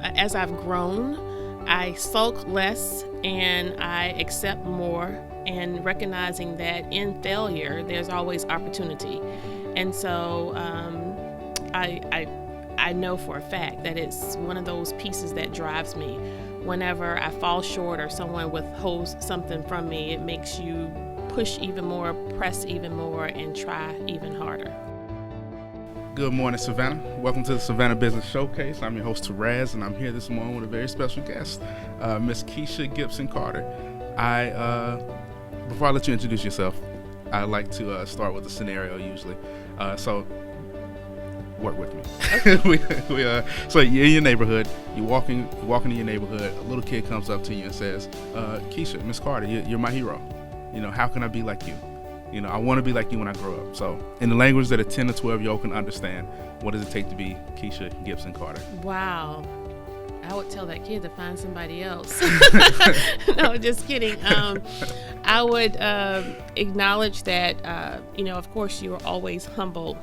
as I've grown, I sulk less and I accept more, and recognizing that in failure, there's always opportunity. And so I know for a fact that it's one of those pieces that drives me. Whenever I fall short or someone withholds something from me, it makes you push even more, press even more, and try even harder. Good morning, Savannah. Welcome to the Savannah Business Showcase. I'm your host, Taraz, and I'm here this morning with a very special guest, Miss Kesha Gibson Carter. Before I let you introduce yourself, I like to start with a scenario usually. So work with me. Okay. So you're in your neighborhood. You're walking in your neighborhood. A little kid comes up to you and says, "Kesha, Miss Carter, you're my hero. How can I be like you? I want to be like you when I grow up." So in the language that a 10 to 12-year-old can understand, what does it take to be Kesha Gibson Carter? Wow. I would tell that kid to find somebody else. No, just kidding. I would acknowledge that, of course, you are always humble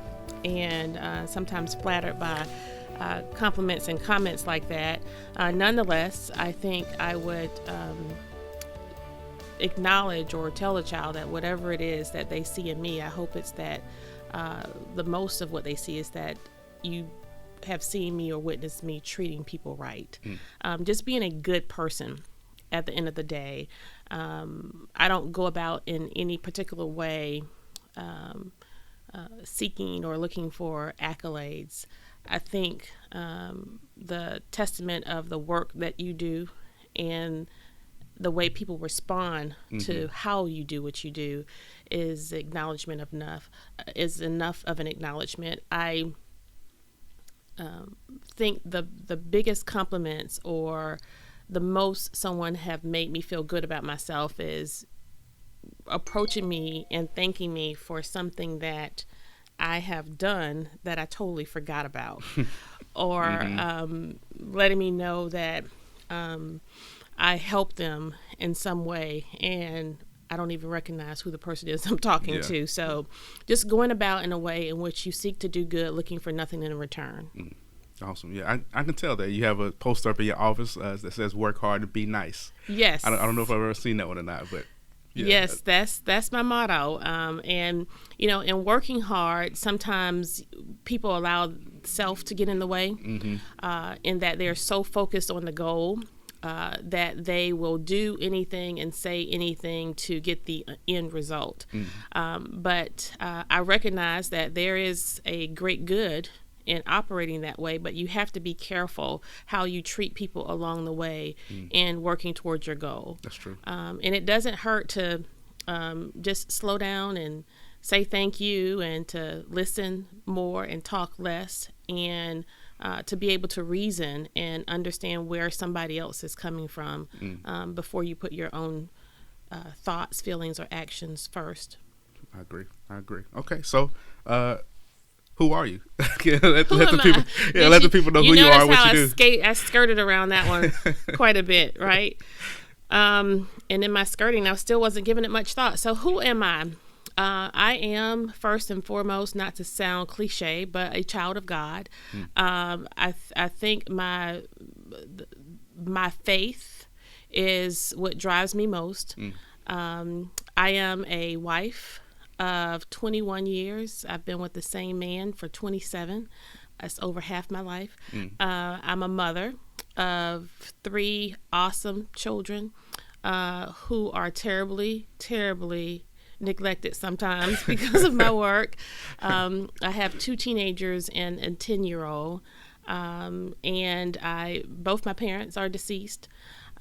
and sometimes flattered by compliments and comments like that. Nonetheless, I think I would acknowledge or tell a child that whatever it is that they see in me, I hope it's that the most of what they see is that you have seen me or witnessed me treating people right. Just being a good person at the end of the day. I don't go about in any particular way seeking or looking for accolades. I think the testament of the work that you do and the way people respond to how you do what you do is enough of an acknowledgement. I think the biggest compliments or the most someone have made me feel good about myself is approaching me and thanking me for something that I have done that I totally forgot about, or letting me know that I helped them in some way and I don't even recognize who the person is I'm talking to. So just going about in a way in which you seek to do good, looking for nothing in return. Awesome. Yeah, I can tell that you have a poster up in your office that says "Work hard to be nice." Yes. I don't know if I've ever seen that one or not, but yeah. Yes, that's my motto. And in working hard, sometimes people allow self to get in the way, in that they're so focused on the goal that they will do anything and say anything to get the end result. But I recognize that there is a great good in operating that way, but you have to be careful how you treat people along the way in working towards your goal. That's true. And it doesn't hurt to just slow down and say thank you and to listen more and talk less and to be able to reason and understand where somebody else is coming from before you put your own thoughts, feelings, or actions first. I agree. Okay, so who are you? let the people know who you are, what you do. I skirted around that one quite a bit, right? And in my skirting, I still wasn't giving it much thought. So who am I? I am, first and foremost, not to sound cliche, but a child of God. I think my faith is what drives me most. I am a wife of 21 years. I've been with the same man for 27. That's over half my life. I'm a mother of 3 awesome children who are terribly, terribly neglected sometimes because of my work. I have 2 teenagers and a 10-year-old, and both my parents are deceased.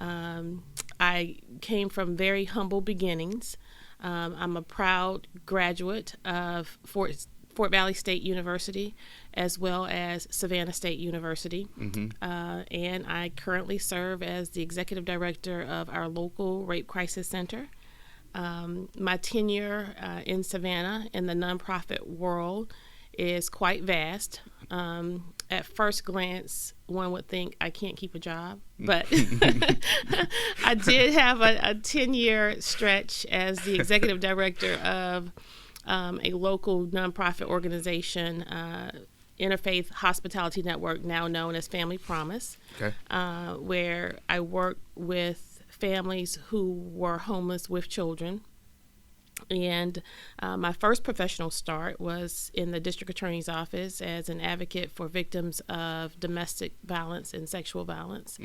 I came from very humble beginnings. I'm a proud graduate of Fort Valley State University as well as Savannah State University. And I currently serve as the executive director of our local rape crisis center. My tenure in Savannah in the nonprofit world is quite vast. At first glance, one would think I can't keep a job, but I did have a 10-year stretch as the executive director of a local nonprofit organization interfaith hospitality network, now known as Family Promise, where I work with families who were homeless with children. And my first professional start was in the district attorney's office as an advocate for victims of domestic violence and sexual violence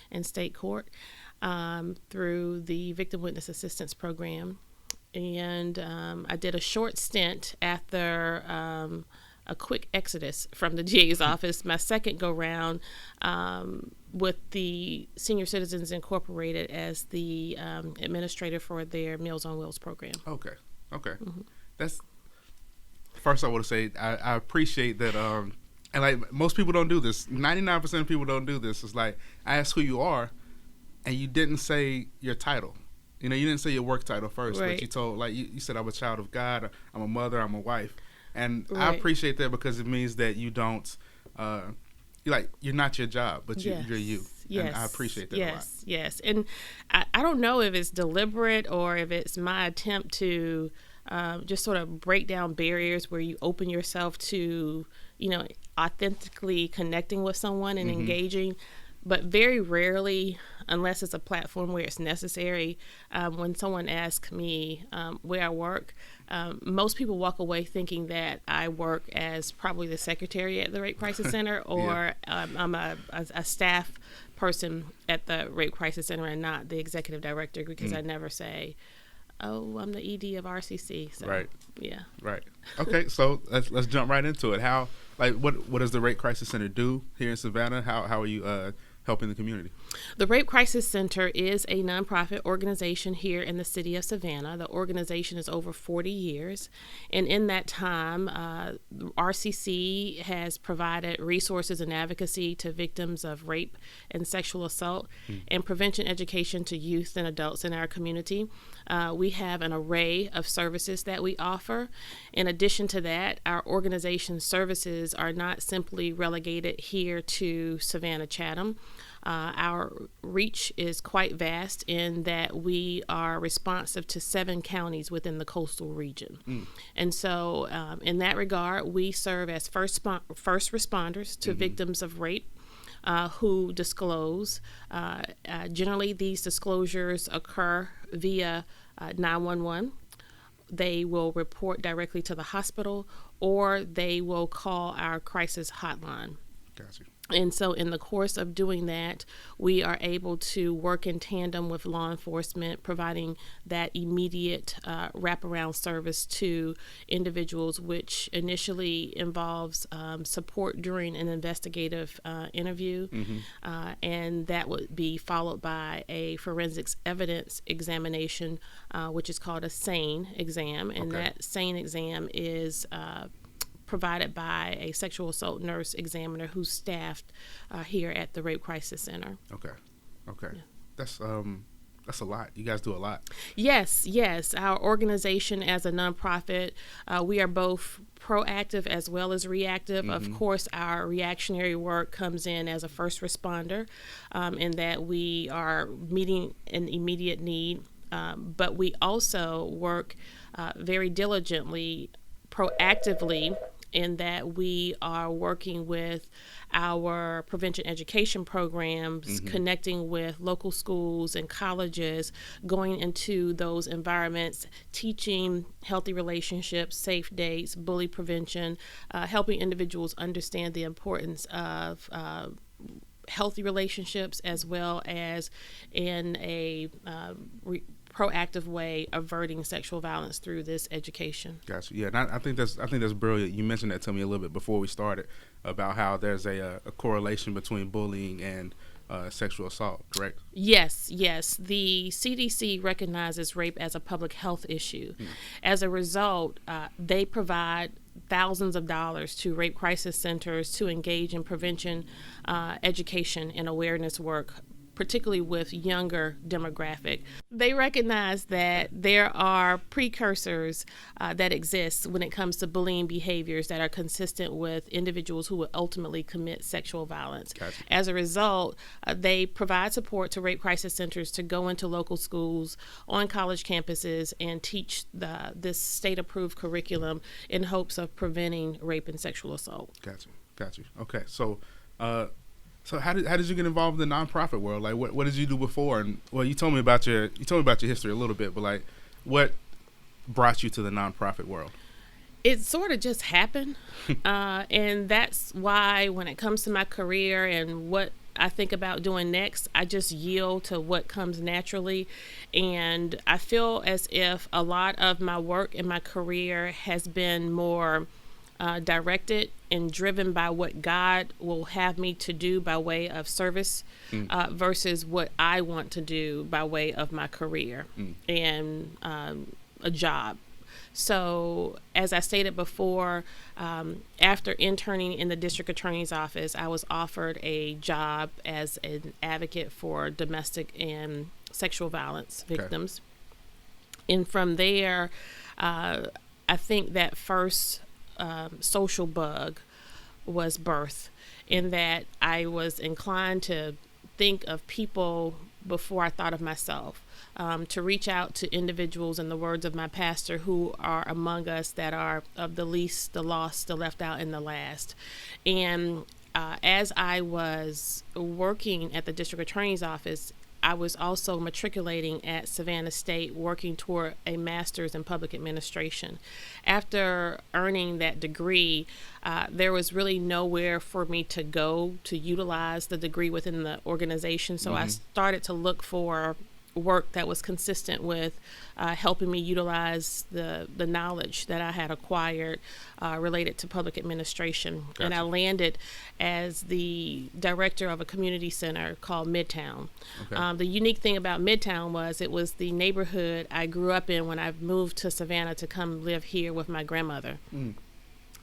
in state court through the Victim Witness Assistance Program. And I did a short stint after a quick exodus from the GA's office, my second go-round with the Senior Citizens Incorporated as the administrator for their Meals on Wheels program. Okay. That's first I want to say I appreciate that, and like most people don't do this. 99% of people don't do this. It's like I asked who you are, and you didn't say your title. You didn't say your work title first, right. But you told, like you said, I'm a child of God, I'm a mother, I'm a wife. And right. I appreciate that because it means that you don't, you're not your job, but you're you. Yes. And I appreciate that a lot. Yes. And I don't know if it's deliberate or if it's my attempt to just sort of break down barriers where you open yourself to, authentically connecting with someone and engaging. But very rarely, unless it's a platform where it's necessary, when someone asks me where I work, most people walk away thinking that I work as probably the secretary at the Rape Crisis Center or I'm a staff person at the Rape Crisis Center and not the executive director, because I never say, oh, I'm the ED of RCC. So, right. Yeah. Right. Okay, so let's jump right into it. What does the Rape Crisis Center do here in Savannah? How are you helping the community? The Rape Crisis Center is a nonprofit organization here in the city of Savannah. The organization is over 40 years, and in that time, RCC has provided resources and advocacy to victims of rape and sexual assault and prevention education to youth and adults in our community. We have an array of services that we offer. In addition to that, our organization's services are not simply relegated here to Savannah Chatham. Our reach is quite vast in that we are responsive to 7 counties within the coastal region. And so in that regard, we serve as first responders to victims of rape who disclose. Generally, these disclosures occur via 911. They will report directly to the hospital, or they will call our crisis hotline. Gotcha. And so in the course of doing that, we are able to work in tandem with law enforcement, providing that immediate wraparound service to individuals, which initially involves support during an investigative interview. And that would be followed by a forensics evidence examination, which is called a SANE exam. And that SANE exam is provided by a sexual assault nurse examiner who's staffed here at the Rape Crisis Center. Okay. Yeah. That's a lot. You guys do a lot. Yes. Our organization as a nonprofit, we are both proactive as well as reactive. Of course, our reactionary work comes in as a first responder in that we are meeting an immediate need, but we also work very diligently, proactively, in that we are working with our prevention education programs, connecting with local schools and colleges, going into those environments, teaching healthy relationships, safe dates, bully prevention, helping individuals understand the importance of healthy relationships, as well as in a proactive way averting sexual violence through this education. Gotcha. Yeah, and I think that's brilliant. You mentioned that to me a little bit before we started about how there's a correlation between bullying and sexual assault, correct? Yes. The CDC recognizes rape as a public health issue. As a result, they provide thousands of dollars to rape crisis centers to engage in prevention, education, and awareness work, particularly with younger demographic. They recognize that there are precursors that exist when it comes to bullying behaviors that are consistent with individuals who will ultimately commit sexual violence. Gotcha. As a result, they provide support to rape crisis centers to go into local schools, on college campuses, and teach this state-approved curriculum in hopes of preventing rape and sexual assault. Gotcha. Got you. Okay. So how did you get involved in the nonprofit world? Like, what did you do before? And well, you told me about your history a little bit, but like, what brought you to the nonprofit world? It sort of just happened. And that's why when it comes to my career and what I think about doing next, I just yield to what comes naturally. And I feel as if a lot of my work in my career has been more directed and driven by what God will have me to do by way of service versus what I want to do by way of my career and a job. So, as I stated before, after interning in the district attorney's office, I was offered a job as an advocate for domestic and sexual violence victims. And from there, I think that first social bug was birth, in that I was inclined to think of people before I thought of myself. To reach out to individuals, in the words of my pastor, who are among us that are of the least, the lost, the left out, and the last. And as I was working at the district attorney's office, I was also matriculating at Savannah State, working toward a master's in public administration. After earning that degree, there was really nowhere for me to go to utilize the degree within the organization. So I started to look for work that was consistent with helping me utilize the knowledge that I had acquired related to public administration. Gotcha. And I landed as the director of a community center called Midtown. Okay. The unique thing about Midtown was it was the neighborhood I grew up in when I moved to Savannah to come live here with my grandmother.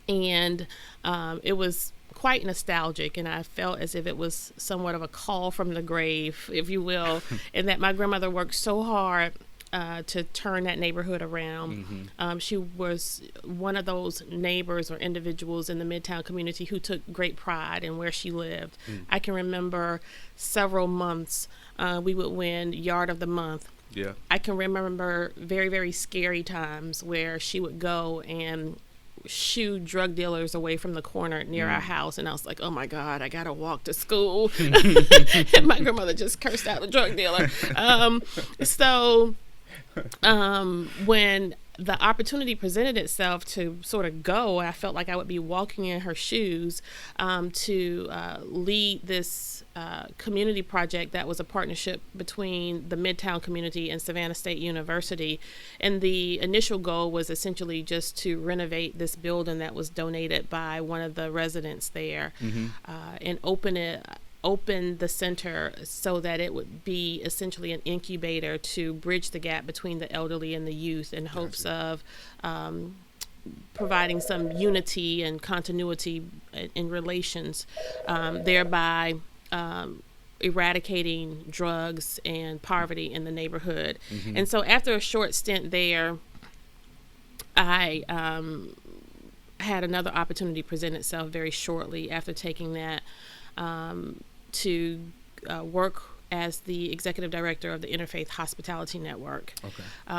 And it was quite nostalgic, and I felt as if it was somewhat of a call from the grave, if you will, and that my grandmother worked so hard to turn that neighborhood around. She was one of those neighbors or individuals in the Midtown community who took great pride in where she lived. I can remember several months we would win Yard of the Month. Yeah. I can remember very, very scary times where she would go and shoo drug dealers away from the corner near our house, and I was like, oh my God, I gotta walk to school. And my grandmother just cursed out the drug dealer. When the opportunity presented itself to sort of go, I felt like I would be walking in her shoes to lead this community project that was a partnership between the Midtown community and Savannah State University. And the initial goal was essentially just to renovate this building that was donated by one of the residents there and open the center so that it would be essentially an incubator to bridge the gap between the elderly and the youth in hopes of providing some unity and continuity in relations, thereby eradicating drugs and poverty in the neighborhood. And so after a short stint there, I had another opportunity present itself very shortly after taking that to work as the executive director of the Interfaith Hospitality Network,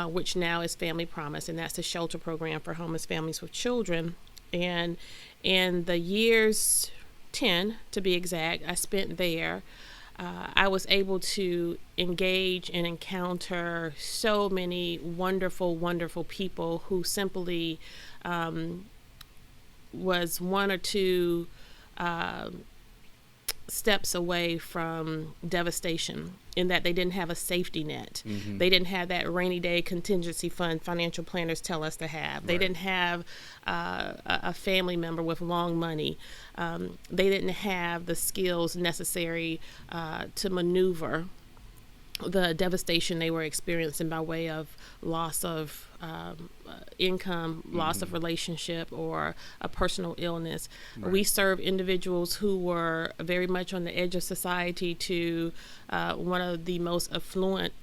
which now is Family Promise, and that's the shelter program for homeless families with children. And in the years 10, to be exact, I spent there, I was able to engage and encounter so many wonderful, wonderful people who simply was one or two steps away from devastation, in that they didn't have a safety net. They didn't have that rainy day contingency fund financial planners tell us to have. They didn't have a family member with long money. They didn't have the skills necessary to maneuver the devastation they were experiencing by way of loss of income, loss of relationship, or a personal illness. We serve individuals who were very much on the edge of society to one of the most affluent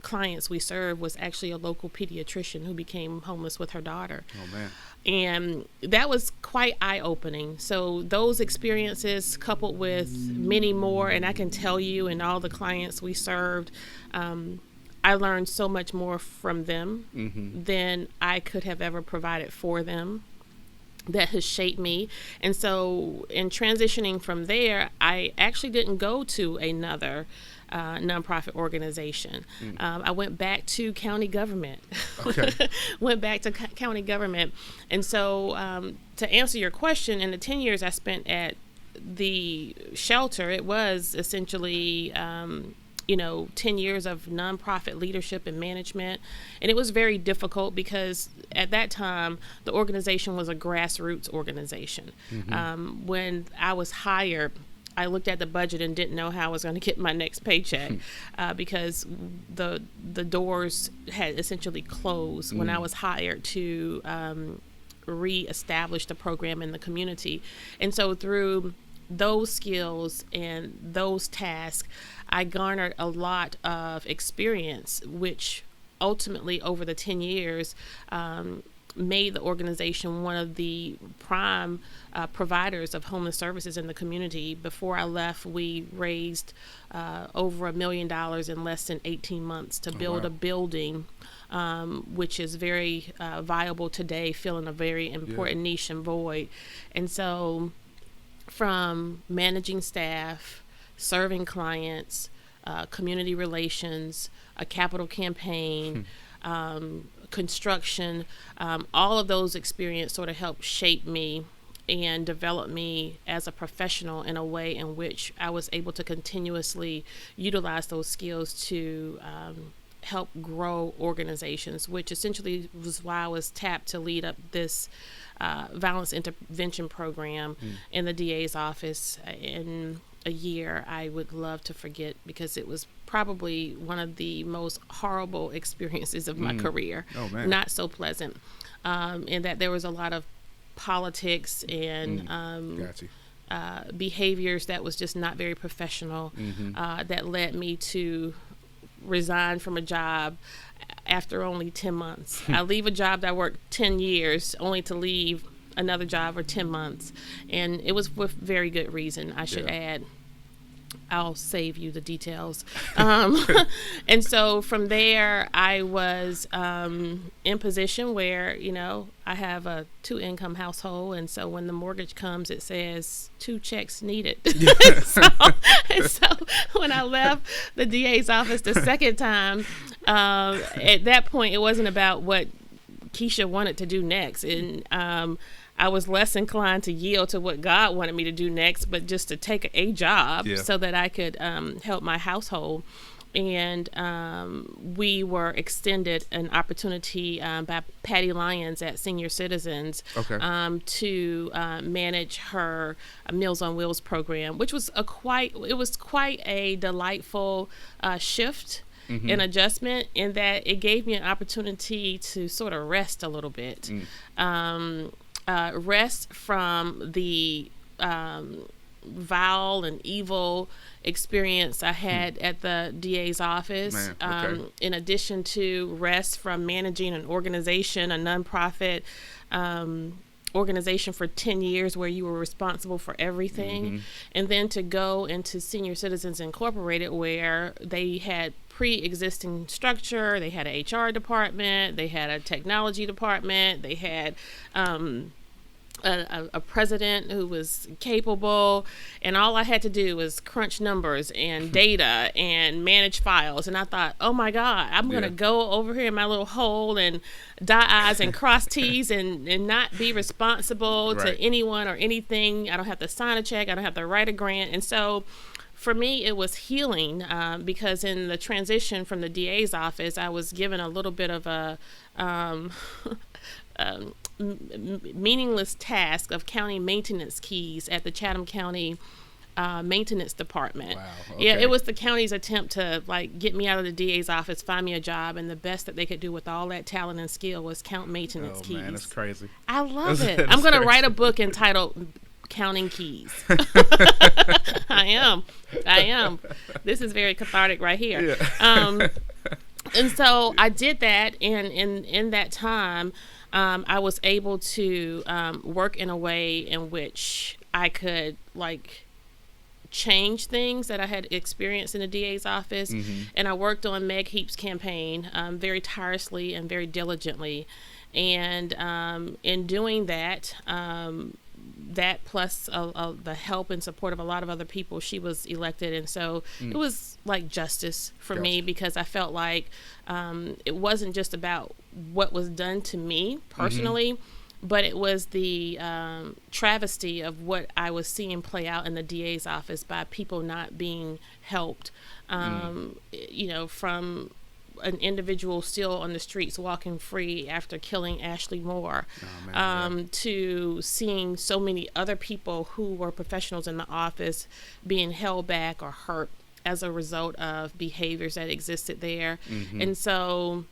clients we served was actually a local pediatrician who became homeless with her daughter. Oh, man. And that was quite eye-opening. So those experiences, coupled with many more, and I can tell you, and all the clients we served, I learned so much more from them than I could have ever provided for them. that has shaped me. And so in transitioning from there, I actually didn't go to another nonprofit organization. I went back to county government. Okay. Went back to county government. And so to answer your question, in the 10 years I spent at the shelter, it was essentially 10 years of nonprofit leadership and management. And it was very difficult because at that time, the organization was a grassroots organization. When I was hired, I looked at the budget and didn't know how I was going to get my next paycheck because the doors had essentially closed when I was hired to reestablish the program in the community. And so through those skills and those tasks, I garnered a lot of experience, which ultimately over the 10 years made the organization one of the prime providers of homeless services in the community. Before I left, we raised over $1 million in less than 18 months to build a building, which is very viable today, filling a very important niche and void. And so from managing staff, serving clients, community relations, a capital campaign, construction, all of those experiences sort of helped shape me and develop me as a professional in a way in which I was able to continuously utilize those skills to help grow organizations, which essentially was why I was tapped to lead up this violence intervention program in the DA's office in a year I would love to forget, because it was probably one of the most horrible experiences of my career. Oh, man. Not so pleasant, in that there was a lot of politics and behaviors that was just not very professional, that led me to resign from a job after only 10 months. I leave a job that I worked 10 years only to leave another job for 10 months. And it was with very good reason, I should add. I'll save you the details. And so from there, I was in position where, I have a 2-income household. And so when the mortgage comes, it says 2 checks needed. so when I left the DA's office the second time, at that point, it wasn't about what Kesha wanted to do next. And I was less inclined to yield to what God wanted me to do next, but just to take a job so that I could help my household. And we were extended an opportunity by Patty Lyons at Senior Citizens to manage her Meals on Wheels program, which was quite a delightful shift. An adjustment, in that it gave me an opportunity to sort of rest a little bit. Rest from the vile and evil experience I had at the DA's office. In addition to rest from managing an organization, a nonprofit organization for 10 years where you were responsible for everything. And then to go into Senior Citizens Incorporated, where they had pre-existing structure. They had an HR department, they had a technology department, they had a president who was capable, and all I had to do was crunch numbers and data and manage files. And I thought, oh my God, I'm going to go over here in my little hole and dot I's and cross T's and not be responsible to anyone or anything. I don't have to sign a check. I don't have to write a grant. And so for me, it was healing, because in the transition from the DA's office, I was given a little bit of a meaningless task of county maintenance keys at the Chatham County maintenance department. Wow, okay. Yeah, it was the county's attempt to get me out of the DA's office, find me a job, and the best that they could do with all that talent and skill was count maintenance keys. Oh man, that's crazy. I love it. I'm going to write a book entitled Counting Keys. I am. This is very cathartic right here. And so I did that, and in that time, I was able to work in a way in which I could change things that I had experienced in the DA's office. And I worked on Meg Heaps' campaign very tirelessly and very diligently. And in doing that, that plus the help and support of a lot of other people, she was elected. And so it was like justice for me, because I felt like it wasn't just about what was done to me personally, but it was the travesty of what I was seeing play out in the DA's office by people not being helped, you know, from an individual still on the streets walking free after killing Ashley Moore, to seeing so many other people who were professionals in the office being held back or hurt as a result of behaviors that existed there. And so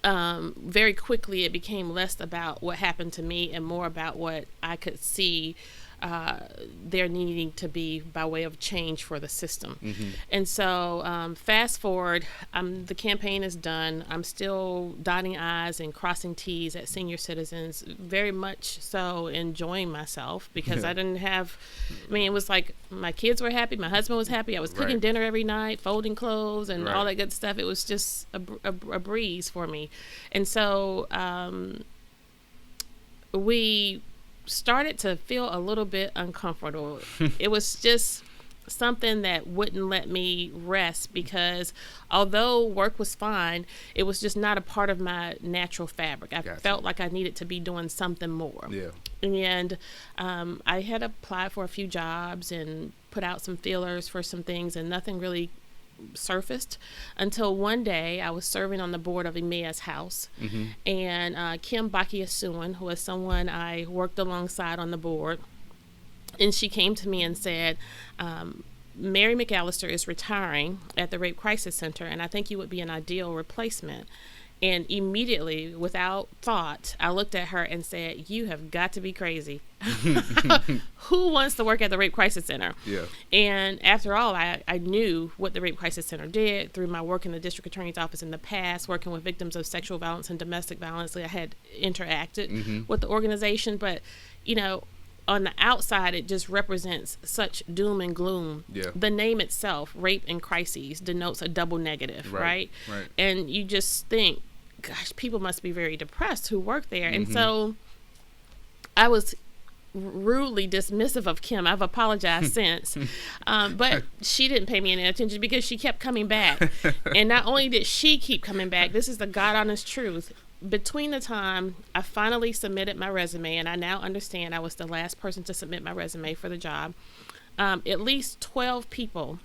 very quickly it became less about what happened to me and more about what I could see there needing to be by way of change for the system. And so fast forward, the campaign is done. I'm still dotting I's and crossing T's at Senior Citizens, very much so enjoying myself, because I didn't have, I mean, it was like my kids were happy, my husband was happy, I was cooking dinner every night, folding clothes and all that good stuff. It was just a breeze for me. And so we started to feel a little bit uncomfortable. It was just something that wouldn't let me rest, because although work was fine, it was just not a part of my natural fabric. I felt like I needed to be doing something more. And I had applied for a few jobs and put out some feelers for some things, and nothing really surfaced until one day I was serving on the board of Emma's House, and Kim Bakiasuan, who is someone I worked alongside on the board, and she came to me and said, Mary McAllister is retiring at the Rape Crisis Center, and I think you would be an ideal replacement. And immediately, without thought, I looked at her and said, you have got to be crazy. Who wants to work at the Rape Crisis Center? And after all, I knew what the Rape Crisis Center did through my work in the district attorney's office in the past, working with victims of sexual violence and domestic violence. I had interacted with the organization, but, you know, on the outside, it just represents such doom and gloom. The name itself, Rape and Crises, denotes a double negative, right? And you just think, gosh, people must be very depressed who work there. And so I was rudely dismissive of Kim. I've apologized since. But she didn't pay me any attention because she kept coming back. And not only did she keep coming back, this is the God honest truth. Between the time I finally submitted my resume, and I now understand I was the last person to submit my resume for the job, at least 12 people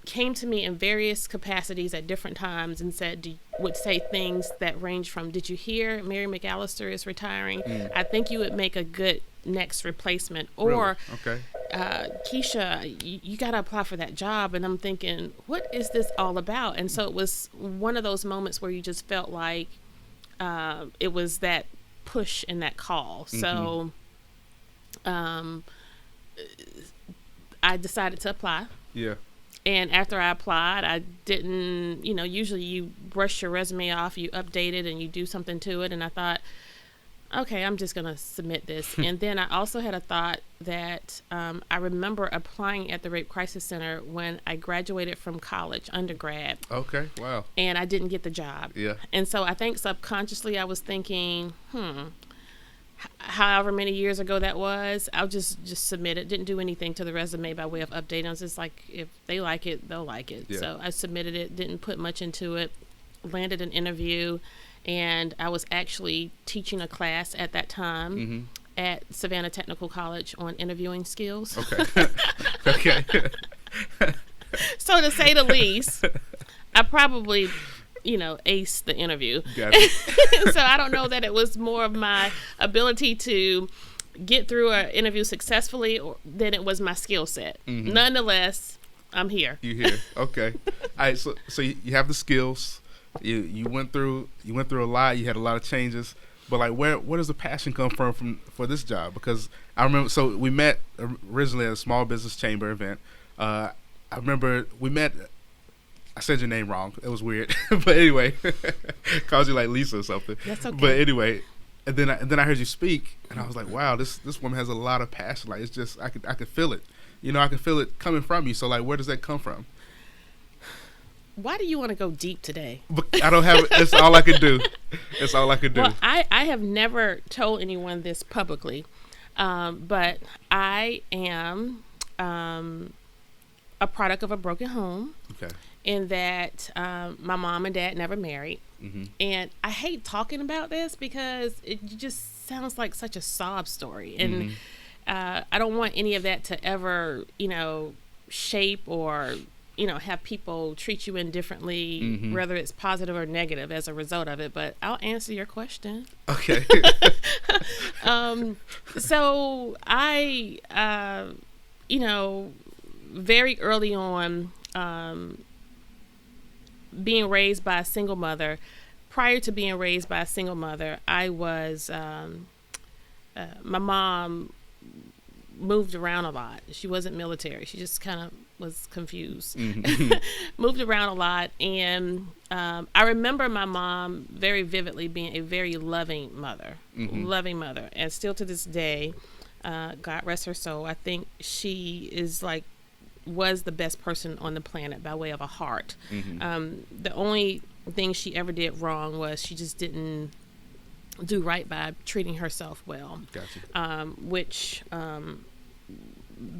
came to me in various capacities at different times and would say things that range from, did you hear Mary McAllister is retiring? I think you would make a good next replacement. Or, Kesha, you got to apply for that job. And I'm thinking, what is this all about? And so it was one of those moments where you just felt like it was that push and that call. So I decided to apply. And after I applied, I didn't, you know, usually you brush your resume off, you update it, and you do something to it. And I thought, okay, I'm just going to submit this. And then I also had a thought that I remember applying at the Rape Crisis Center when I graduated from college, undergrad. Okay, wow. And I didn't get the job. And so I think subconsciously I was thinking, however many years ago that was, I'll just submit it. Didn't do anything to the resume by way of updating. I was just like, if they like it, they'll like it. So I submitted it, didn't put much into it, landed an interview, and I was actually teaching a class at that time at Savannah Technical College on interviewing skills. Okay. So to say the least, I probably aced the interview. So I don't know that it was more of my ability to get through an interview successfully than it was my skill set. Nonetheless, I'm here. You here? Okay. All right. So you have the skills. You went through a lot. You had a lot of changes. But like, where does the passion come from for this job? Because I remember, so we met originally at a small business chamber event. I remember we met. I said your name wrong. It was weird. But anyway, called you like Lisa or something. That's okay. But anyway, and then I heard you speak, and I was like, wow, this woman has a lot of passion. Like, it's just I could feel it. I could feel it coming from you. So like, where does that come from? Why do you want to go deep today? I don't have. It's all I could do. It's all I could do. Well, I have never told anyone this publicly, but I am a product of a broken home. Okay. In that my mom and dad never married. Mm-hmm. And I hate talking about this because it just sounds like such a sob story. And I don't want any of that to ever, shape or, have people treat you indifferently, whether it's positive or negative as a result of it. But I'll answer your question. Okay. So I, very early on, being raised by a single mother, prior to being raised by a single mother, I was, my mom moved around a lot. She wasn't military. She just kind of was confused. Moved around a lot. And I remember my mom very vividly being a very loving mother. And still to this day, God rest her soul, I think she was the best person on the planet by way of a heart. The only thing she ever did wrong was she just didn't do right by treating herself well. Gotcha. Which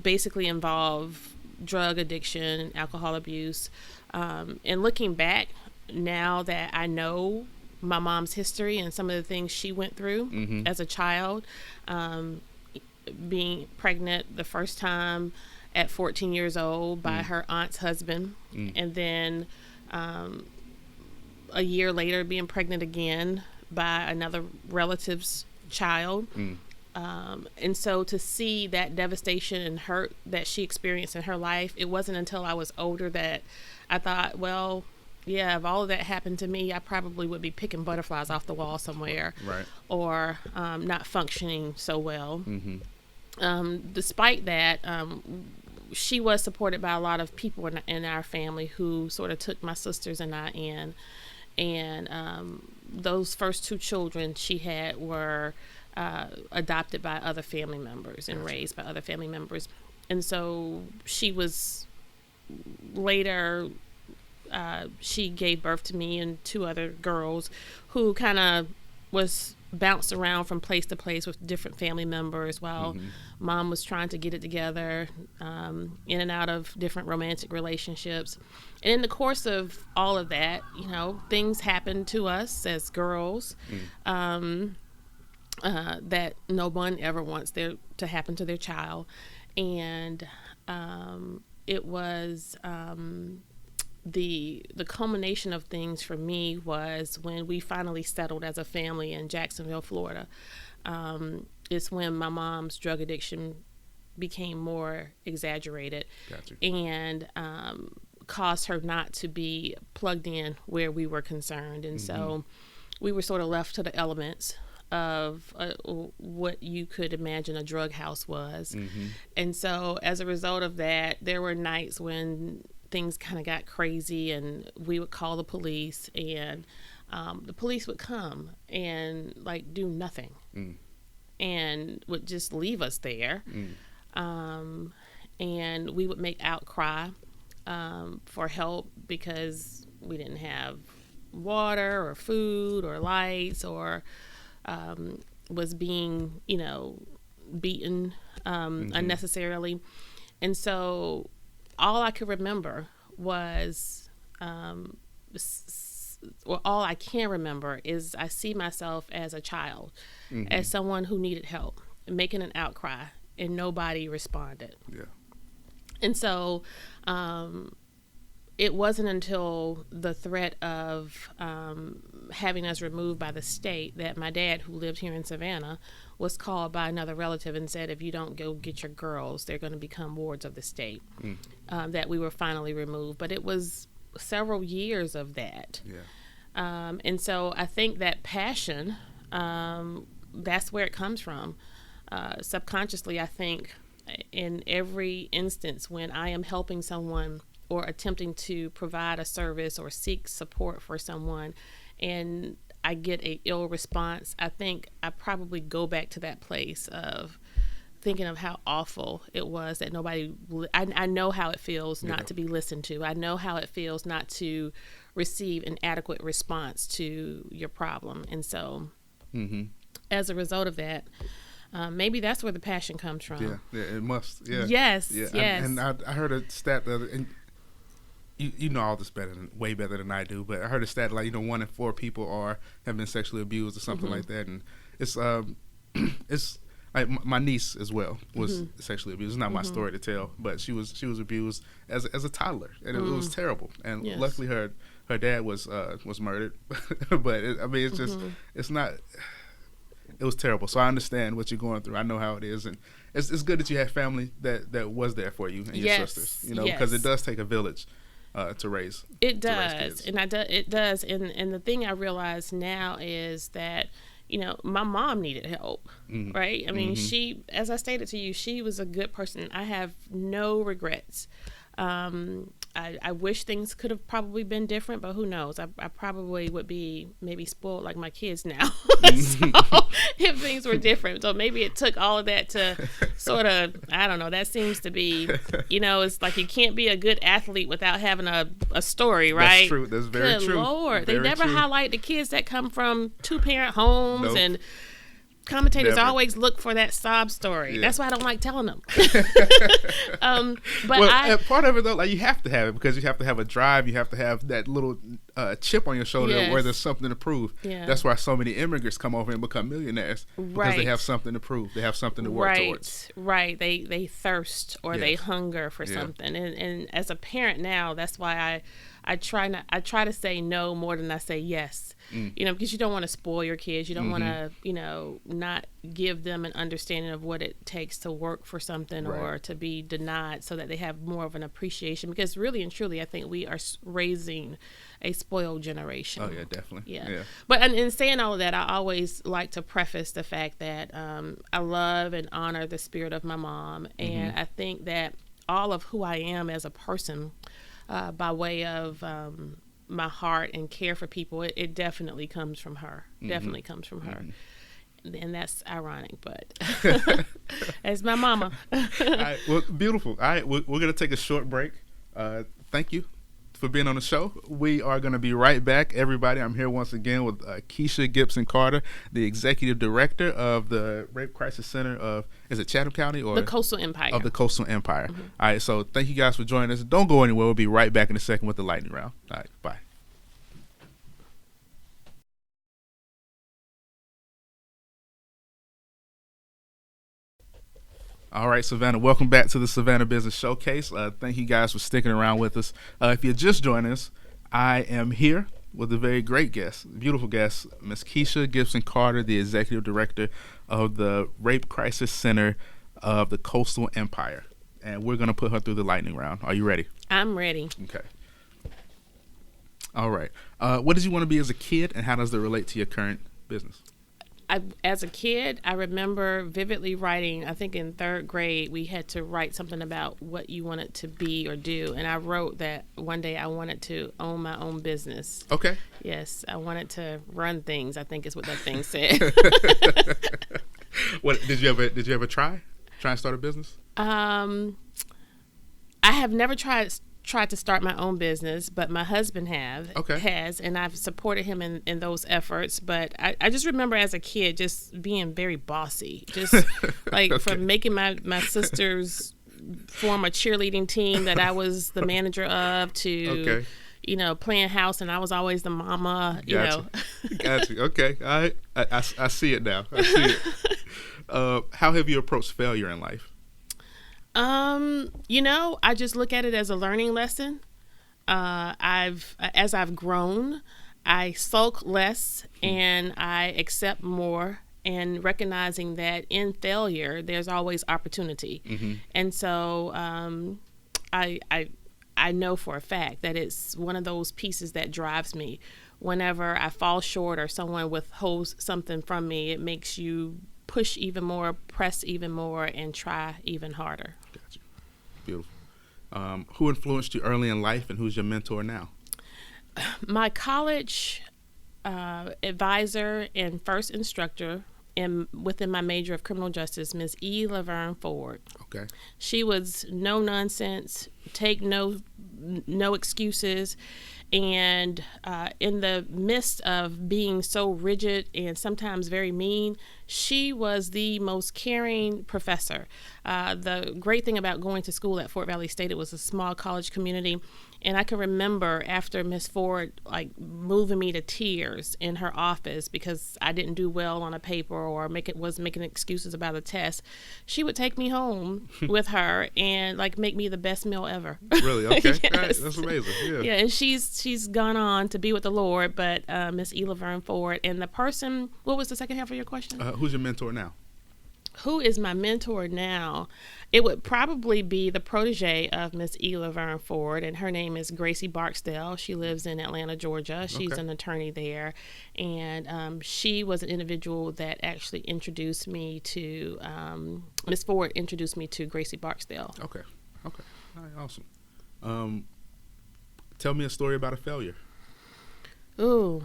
basically involved drug addiction, alcohol abuse. And looking back, now that I know my mom's history and some of the things she went through as a child, being pregnant the first time at 14 years old by her aunt's husband, and then a year later being pregnant again by another relative's child. And so to see that devastation and hurt that she experienced in her life, it wasn't until I was older that I thought, well, yeah, if all of that happened to me, I probably would be picking butterflies off the wall somewhere, right, or not functioning so well. Despite that, she was supported by a lot of people in our family who sort of took my sisters and I in. And those first two children she had were adopted by other family members and raised by other family members. And so she was later, she gave birth to me and two other girls who kind of was bounced around from place to place with different family members while mom was trying to get it together, in and out of different romantic relationships. And in the course of all of that, things happened to us as girls that no one ever wants to happen to their child. And it was the culmination of things for me was when we finally settled as a family in Jacksonville, Florida. It's when my mom's drug addiction became more exaggerated. Gotcha. And caused her not to be plugged in where we were concerned. And so we were sort of left to the elements of what you could imagine a drug house was. And so as a result of that, there were nights when things kind of got crazy and we would call the police, and the police would come and do nothing and would just leave us there. And we would make outcry for help because we didn't have water or food or lights, or was being, beaten unnecessarily. And so all I could remember was, all I can remember is I see myself as a child, as someone who needed help, making an outcry, and nobody responded. Yeah. And so it wasn't until the threat of having us removed by the state that my dad, who lived here in Savannah, was called by another relative and said, if you don't go get your girls, they're going to become wards of the state, that we were finally removed. But it was several years of that. Yeah. And so I think that passion, that's where it comes from. Subconsciously, I think in every instance when I am helping someone or attempting to provide a service or seek support for someone and I get a ill response, I think I probably go back to that place of thinking of how awful it was that nobody, I know how it feels not to be listened to. I know how it feels not to receive an adequate response to your problem. And so as a result of that, maybe that's where the passion comes from. Yeah, it must. Yeah. Yes, yeah. yes. And I heard a stat the other, and you know all this way better than I do, but I heard a stat like 1 in 4 people have been sexually abused or something like that, and it's my niece as well was sexually abused. It's not my story to tell, but she was abused as a toddler, and it was terrible. And luckily her dad was murdered, but it's just it's not. It was terrible. So I understand what you're going through. I know how it is, and it's good that you have family that was there for you and your sisters. Because it does take a village to raise. It does, to raise kids. It does. And the thing I realize now is that my mom needed help, right? I mean, she, as I stated to you, she was a good person. I have no regrets. I wish things could have probably been different, but who knows? I probably would be maybe spoiled like my kids now. So if things were different. So maybe it took all of that to sort of, I don't know, that seems to be, it's like you can't be a good athlete without having a story, right? That's true. That's very good true. Lord. Very they never true. Highlight the kids that come from 2-parent homes. Nope. And commentators Never. always look for that sob story. Yeah. That's why I don't like telling them. But part of it though, like you have to have it because you have to have a drive. You have to have that little chip on your shoulder where there's something to prove. Yeah. That's why so many immigrants come over and become millionaires because they have something to prove. They have something to work towards. Right. They thirst or they hunger for something. And as a parent now, that's why I try to say no more than I say yes. Because you don't want to spoil your kids. You don't want to, not give them an understanding of what it takes to work for something or to be denied so that they have more of an appreciation. Because really and truly, I think we are raising a spoiled generation. Oh, yeah, definitely. Yeah. But in saying all of that, I always like to preface the fact that I love and honor the spirit of my mom. And I think that all of who I am as a person, by way of my heart and care for people, it definitely comes from her. Definitely comes from her. And that's ironic, but as my mama. All right, well, beautiful. All right, we're going to take a short break. Thank you for being on the show. We are going to be right back, everybody. I'm here once again with Kesha Gibson Carter, the executive director of the Rape Crisis Center of, is it Chatham County or the Coastal Empire? Of the Coastal Empire. All right, so thank you guys for joining us. Don't go anywhere. We'll be right back in a second with the lightning round. All right, bye. All right, Savannah, welcome back to the Savannah Business Showcase. Thank you guys for sticking around with us. If you're just joining us, I am here with a very great guest, beautiful guest, Ms. Kesha Gibson Carter, the Executive Director of the Rape Crisis Center of the Coastal Empire. And we're going to put her through the lightning round. Are you ready? I'm ready. Okay. All right. What did you want to be as a kid, and how does that relate to your current business? As a kid, I remember vividly writing, I think in 3rd grade, we had to write something about what you wanted to be or do. And I wrote that one day I wanted to own my own business. Okay. Yes, I wanted to run things, I think is what that thing said. What did you ever try and start a business? I have never tried to start my own business, but my husband has, and I've supported him in those efforts. But I just remember as a kid just being very bossy, just like from making my sisters form a cheerleading team that I was the manager of to playing house, and I was always the mama. Gotcha. Okay, I see it now. I see it. How have you approached failure in life? I just look at it as a learning lesson. As I've grown, I sulk less and I accept more, and recognizing that in failure, there's always opportunity. And so, I know for a fact that it's one of those pieces that drives me. Whenever I fall short or someone withholds something from me, it makes you push even more, press even more, and try even harder. Gotcha. Beautiful. Who influenced you early in life, and who's your mentor now? My college advisor and first instructor within my major of criminal justice, Ms. E. Laverne Ford. Okay. She was no nonsense, take no excuses. And in the midst of being so rigid and sometimes very mean, she was the most caring professor. The great thing about going to school at Fort Valley State, it was a small college community. And I can remember after Miss Ford like moving me to tears in her office because I didn't do well on a paper or was making excuses about a test, she would take me home with her and like make me the best meal ever. Really? Okay. Yes. Right. That's amazing. Yeah. Yeah, and she's gone on to be with the Lord, but Miss E. Laverne Ford. And the person, what was the second half of your question? Who's your mentor now? Who is my mentor now? It would probably be the protege of Miss E. Laverne Ford, and her name is Gracie Barksdale. She lives in Atlanta, Georgia. She's an attorney there, and she was an individual that actually introduced me to, Miss Ford introduced me to Gracie Barksdale. Okay. All right, awesome. Tell me a story about a failure. Ooh.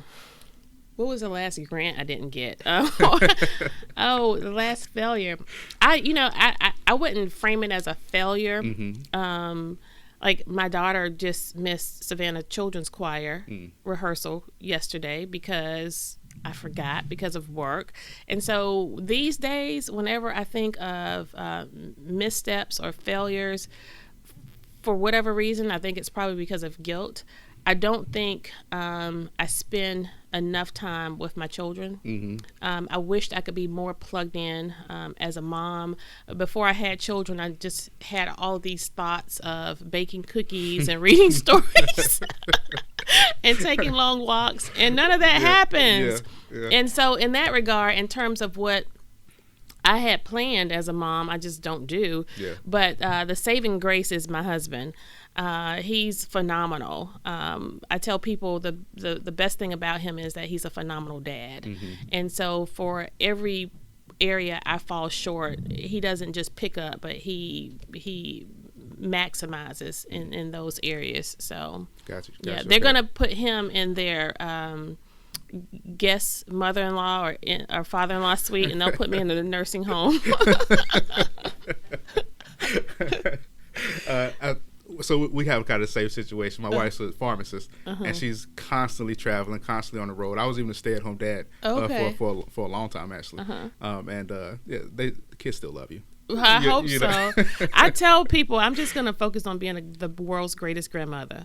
What was the last grant I didn't get? The last failure. I wouldn't frame it as a failure. Mm-hmm. Like my daughter just missed Savannah Children's Choir rehearsal yesterday because I forgot because of work. And so these days, whenever I think of missteps or failures, for whatever reason, I think it's probably because of guilt. I don't think I spend enough time with my children. Mm-hmm. I wished I could be more plugged in as a mom. Before I had children, I just had all these thoughts of baking cookies and reading stories and taking long walks, and none of that happens. Yeah. And so in that regard, in terms of what I had planned as a mom, I just don't do. Yeah. But the saving grace is my husband. He's phenomenal. I tell people the best thing about him is that he's a phenomenal dad. Mm-hmm. And so for every area I fall short, he doesn't just pick up, but he maximizes in those areas. So gotcha. Yeah, they're going to put him in their guest mother-in-law or father-in-law suite, and they'll put me in the nursing home. So we have kind of the same situation. My wife's a pharmacist, and she's constantly traveling, constantly on the road. I was even a stay-at-home dad for a long time, actually. The kids still love you. I hope so. I tell people I'm just going to focus on being the world's greatest grandmother.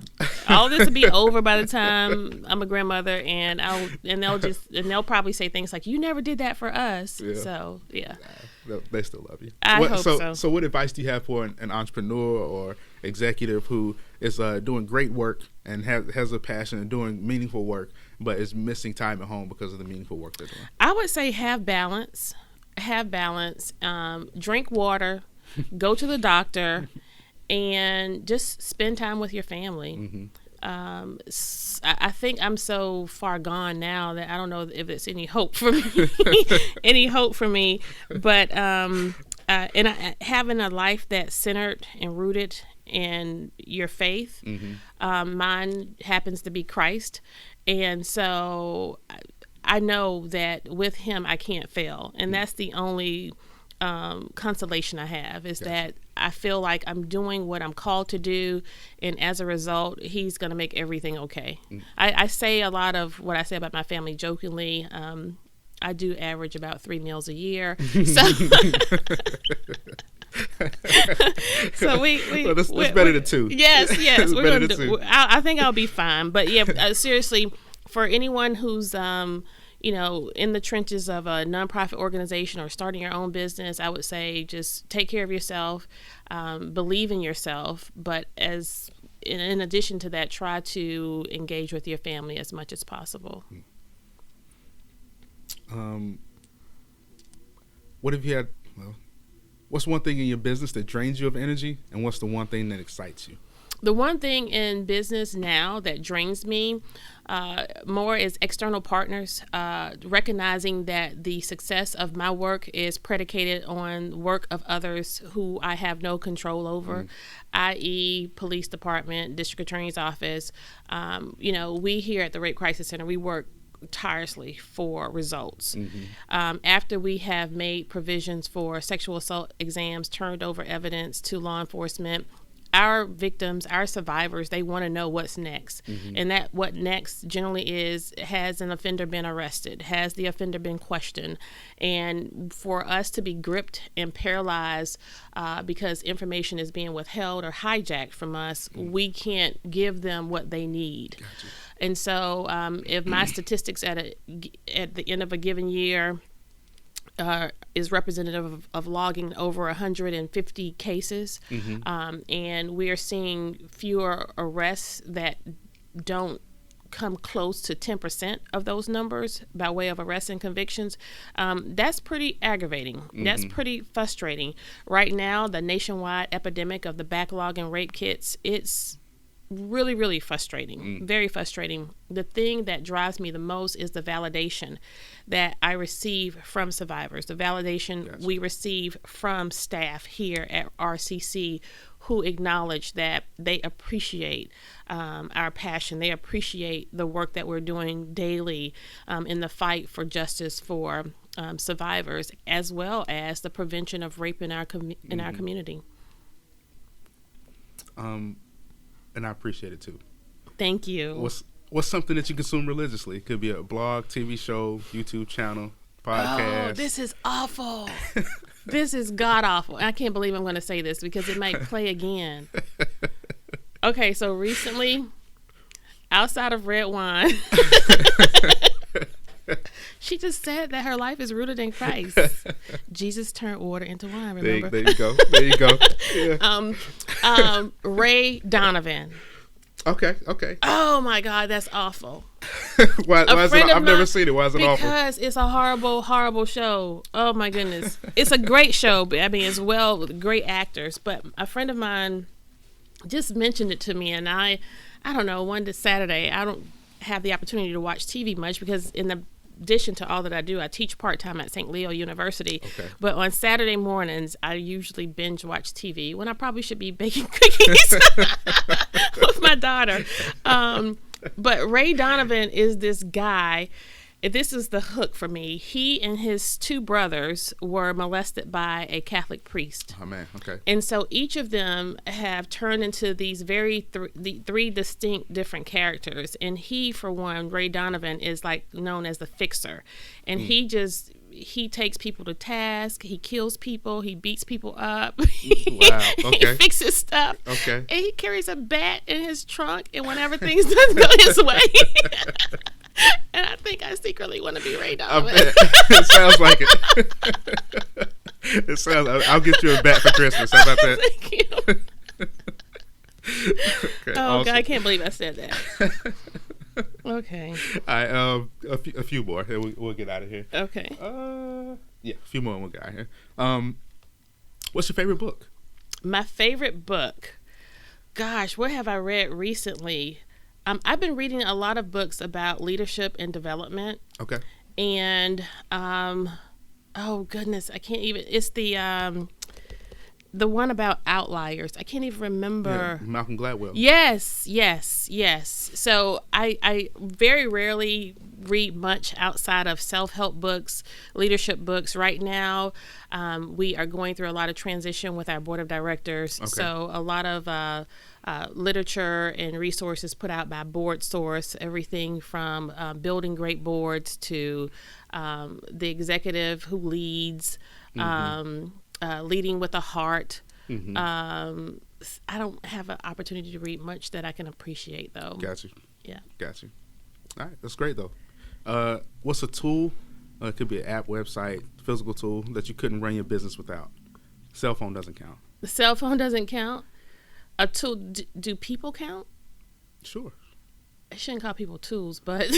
All this will be over by the time I'm a grandmother, and they'll probably say things like, "You never did that for us." Yeah. So yeah. They still love you. I hope so. So what advice do you have for an entrepreneur or executive who is doing great work and has a passion and doing meaningful work, but is missing time at home because of the meaningful work they're doing? I would say have balance. Drink water, go to the doctor, and just spend time with your family. Mm-hmm. I think I'm so far gone now that I don't know if it's any hope for me. But having a life that's centered and rooted in your faith. Mm-hmm. Mine happens to be Christ, and so I know that with him I can't fail, and that's the only consolation I have is that I feel like I'm doing what I'm called to do, and as a result, he's going to make everything okay. I say a lot of what I say about my family jokingly. I do average about 3 meals a year. So, so that's better than 2. Yes, we're going to do. I think I'll be fine. But yeah, seriously, for anyone who's in the trenches of a nonprofit organization or starting your own business, I would say just take care of yourself, believe in yourself, but in addition to that, try to engage with your family as much as possible. What have you had? Well, what's one thing in your business that drains you of energy, and what's the one thing that excites you? The one thing in business now that drains me more is external partners, recognizing that the success of my work is predicated on work of others who I have no control over, i.e. police department, district attorney's office. We here at the Rape Crisis Center, we work tirelessly for results. After we have made provisions for sexual assault exams, turned over evidence to law enforcement, our victims, our survivors, they want to know what's next. And that what next generally is, has an offender been arrested? Has the offender been questioned? And for us to be gripped and paralyzed because information is being withheld or hijacked from us, we can't give them what they need. Gotcha. And so if my statistics at the end of a given year is representative of logging over 150 cases, and we are seeing fewer arrests that don't come close to 10% of those numbers by way of arrests and convictions, that's pretty aggravating. That's pretty frustrating. Right now, the nationwide epidemic of the backlog and rape kits, it's really, really frustrating, very frustrating. The thing that drives me the most is the validation that I receive from survivors, the validation we receive from staff here at RCC who acknowledge that they appreciate our passion. They appreciate the work that we're doing daily in the fight for justice for survivors, as well as the prevention of rape in our community. And I appreciate it too. Thank you. What's something that you consume religiously? It could be a blog, TV show, YouTube channel, podcast. Oh, this is awful. This is god awful. I can't believe I'm going to say this because it might play again. Okay, so recently, outside of red wine, she just said that her life is rooted in Christ. Jesus turned water into wine, remember? There you go. There you go. Yeah. Ray Donovan. Okay. Oh my God, that's awful. Why is it? I've never seen it. Why is it awful? Because it's a horrible, horrible show. Oh my goodness. It's a great show. But I mean, it's well with great actors. But a friend of mine just mentioned it to me, and I don't know, one Saturday, I don't have the opportunity to watch TV much because in addition to all that I do, I teach part-time at St. Leo University. Okay. But on Saturday mornings, I usually binge watch TV when I probably should be baking cookies with my daughter. But Ray Donovan is this guy. This is the hook for me. He and his two brothers were molested by a Catholic priest. Oh, man. Okay. And so each of them have turned into these three distinct different characters. And he, for one, Ray Donovan, is like known as the fixer. And he takes people to task. He kills people. He beats people up. Wow. Okay. He fixes stuff. Okay. And he carries a bat in his trunk. And whenever things don't go his way... And I think I secretly want to be Ray Donovan. It sounds like it. It sounds. I'll get you a bat for Christmas. How about that? Thank you. Okay, awesome. God, I can't believe I said that. Okay. All right. A few more. We'll get out of here. Okay. Yeah, a few more and we'll get out of here. What's your favorite book? My favorite book. Gosh, what have I read recently? I've been reading a lot of books about leadership and development. Okay. And, oh goodness, I can't even, it's the one about outliers. I can't even remember. Yeah, Malcolm Gladwell. Yes. So I very rarely read much outside of self-help books, leadership books. Right now, we are going through a lot of transition with our board of directors. Okay. So a lot of literature and resources put out by Board Source, everything from building great boards to the executive who leads, leading with a heart. I don't have an opportunity to read much that I can appreciate, though. Got you. Yeah. Got you. All right. That's great, though. What's a tool? It could be an app, website, physical tool that you couldn't run your business without. Cell phone doesn't count. The cell phone doesn't count? A tool, do people count? Sure. I shouldn't call people tools, but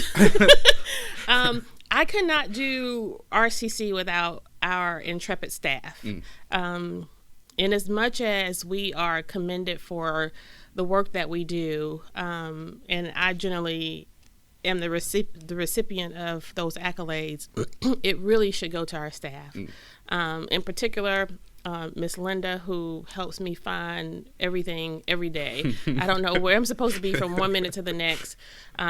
I could not do RCC without our intrepid staff. And as much as we are commended for the work that we do, and I generally am the recipient of those accolades, it really should go to our staff. In particular, Miss Linda, who helps me find everything every day. I don't know where I'm supposed to be from one minute to the next,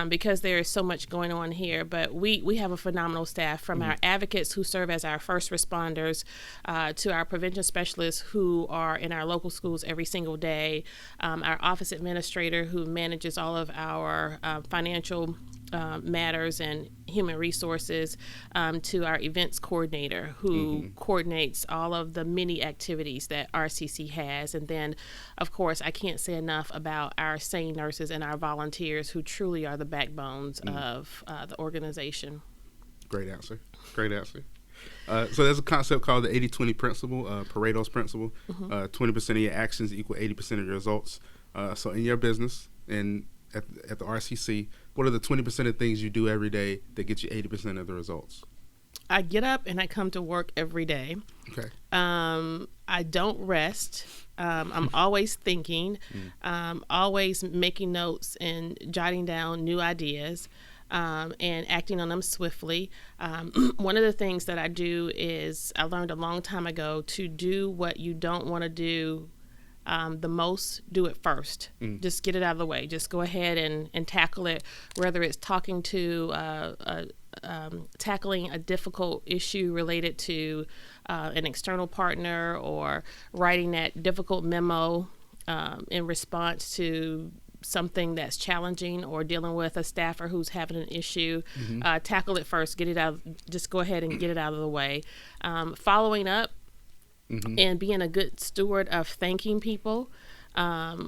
because there is so much going on here. But we have a phenomenal staff, from our advocates who serve as our first responders, to our prevention specialists who are in our local schools every single day, our office administrator who manages all of our financial matters and human resources, to our events coordinator who coordinates all of the many activities that RCC has. And then, of course, I can't say enough about our SANE nurses and our volunteers who truly are the backbones of the organization. Great answer. So there's a concept called the 80-20 principle, Pareto's principle. 20% of your actions equal 80% of your results. So in your business and at the RCC, what are the 20% of things you do every day that get you 80% of the results? I get up and I come to work every day. Okay. I don't rest. I'm always thinking, always making notes and jotting down new ideas, and acting on them swiftly. One of the things that I do is, I learned a long time ago to do what you don't want to do the most, do it first. Just get it out of the way. Just go ahead and tackle it, whether it's tackling a difficult issue related to an external partner, or writing that difficult memo in response to something that's challenging, or dealing with a staffer who's having an issue. Tackle it first. Get it out. Just go ahead and get it out of the way. Following up, and being a good steward of thanking people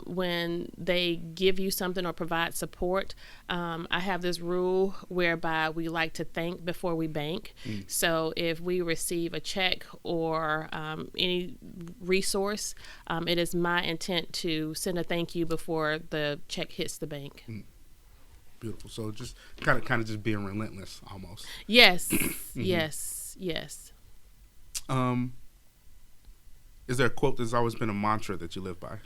when they give you something or provide support. I have this rule whereby we like to thank before we bank. So if we receive a check or any resource, it is my intent to send a thank you before the check hits the bank. Beautiful. So just kind of just being relentless almost. Yes. Yes. Is there a quote that's always been a mantra that you live by?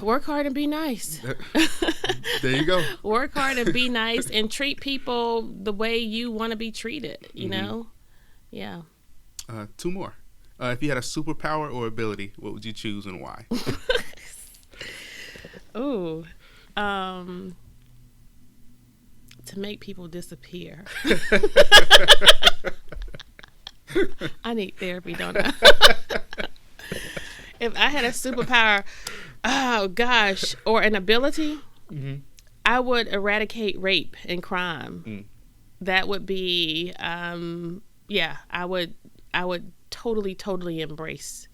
Work hard and be nice. There you go. Work hard and be nice, and treat people the way you want to be treated, you know? Yeah. Two more. If you had a superpower or ability, what would you choose and why? Ooh. To make people disappear. I need therapy, don't I? If I had a superpower, oh gosh, or an ability, I would eradicate rape and crime. That would be, I would totally embrace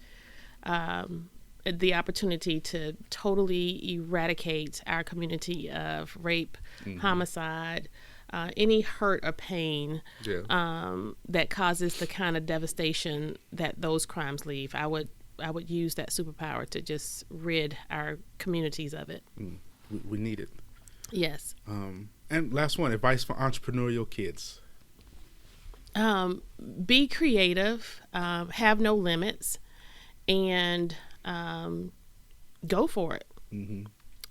the opportunity to totally eradicate our community of rape, homicide, any hurt or pain that causes the kind of devastation that those crimes leave. I would use that superpower to just rid our communities of it. We need it. Yes. And last one, advice for entrepreneurial kids. Be creative, have no limits, and go for it.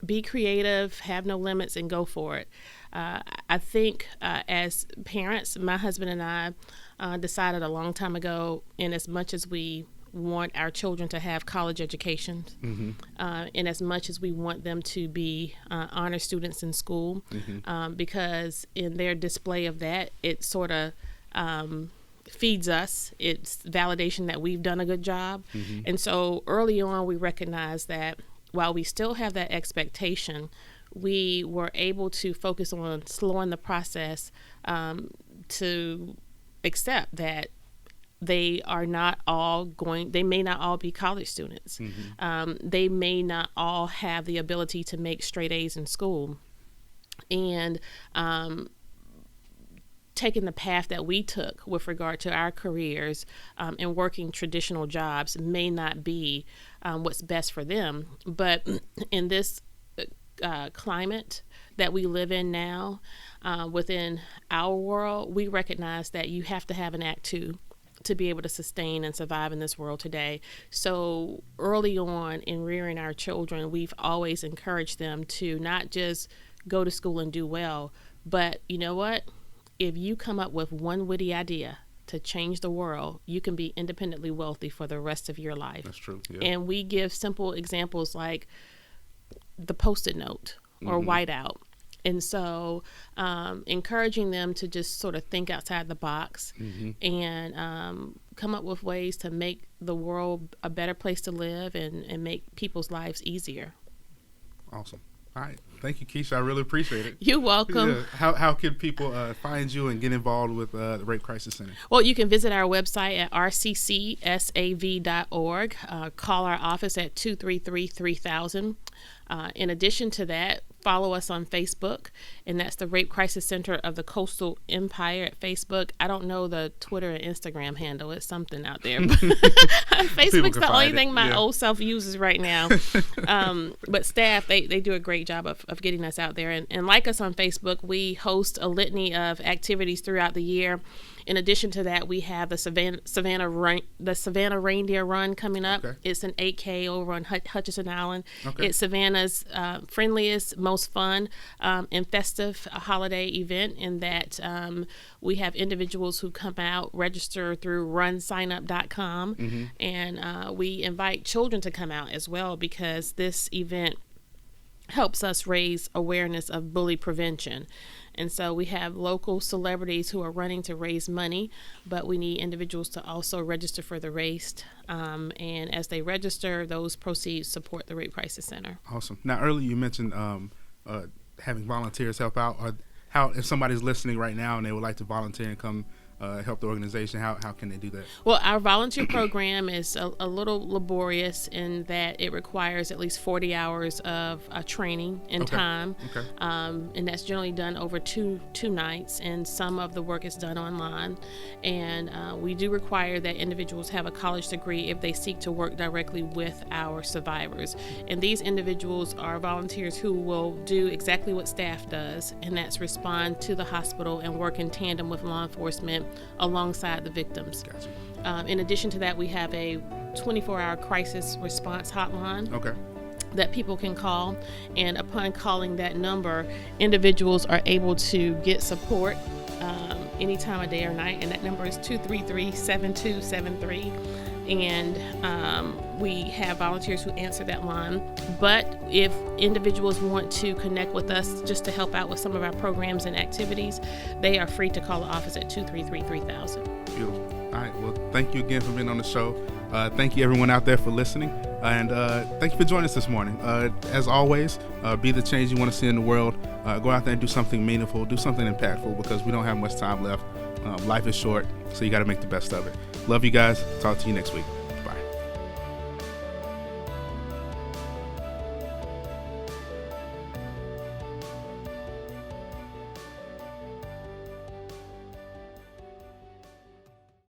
Be creative, have no limits, and go for it. I think as parents, my husband and I decided a long time ago, in as much as we want our children to have college educations, in as much as we want them to be honor students in school, because in their display of that, it sort of feeds us. It's validation that we've done a good job. And so early on, we recognized that while we still have that expectation, we were able to focus on slowing the process to accept that they may not all be college students. They may not all have the ability to make straight A's in school. And taking the path that we took with regard to our careers and working traditional jobs may not be what's best for them. But in this climate that we live in now, within our world, we recognize that you have to have an Act Two to be able to sustain and survive in this world today. So early on in rearing our children, we've always encouraged them to not just go to school and do well, but you know what? If you come up with one witty idea to change the world, you can be independently wealthy for the rest of your life. That's true. Yeah. And we give simple examples like the Post-it note or whiteout. And so encouraging them to just sort of think outside the box and come up with ways to make the world a better place to live and make people's lives easier. Awesome. All right. Thank you, Kesha. I really appreciate it. You're welcome. Yeah. How can people find you and get involved with the Rape Crisis Center? Well, you can visit our website at rccsav.org. Call our office at 233-3000. In addition to that, follow us on Facebook, and that's the Rape Crisis Center of the Coastal Empire at Facebook. I don't know the Twitter and Instagram handle. It's something out there. Facebook's the only thing my old self uses right now. But staff, they do a great job of getting us out there. And like us on Facebook, we host a litany of activities throughout the year. In addition to that, we have the Savannah Reindeer Run coming up. Okay. It's an 8K over on Hutchinson Island. Okay. It's Savannah's friendliest, most fun and festive holiday event in that we have individuals who come out, register through runsignup.com, and we invite children to come out as well because this event helps us raise awareness of bully prevention. And so we have local celebrities who are running to raise money, but we need individuals to also register for the race. And as they register, those proceeds support the Rape Crisis Center. Awesome. Now, earlier you mentioned having volunteers help out. How, if somebody's listening right now and they would like to volunteer and come help the organization, how can they do that? Well, our volunteer program is a little laborious in that it requires at least 40 hours of training and time. Okay. And that's generally done over two nights, and some of the work is done online. And we do require that individuals have a college degree if they seek to work directly with our survivors. And these individuals are volunteers who will do exactly what staff does, and that's respond to the hospital and work in tandem with law enforcement alongside the victims. Gotcha. In addition to that, we have a 24-hour crisis response hotline. Okay. That people can call, and upon calling that number, individuals are able to get support any time of day or night, and that number is 233-7273. And we have volunteers who answer that line. But if individuals want to connect with us just to help out with some of our programs and activities, they are free to call the office at 233-3000. Beautiful. All right. Well, thank you again for being on the show. Thank you, everyone out there, for listening. And thank you for joining us this morning. As always, be the change you want to see in the world. Go out there and do something meaningful, do something impactful, because we don't have much time left. Life is short, so you got to make the best of it. Love you guys. Talk to you next week.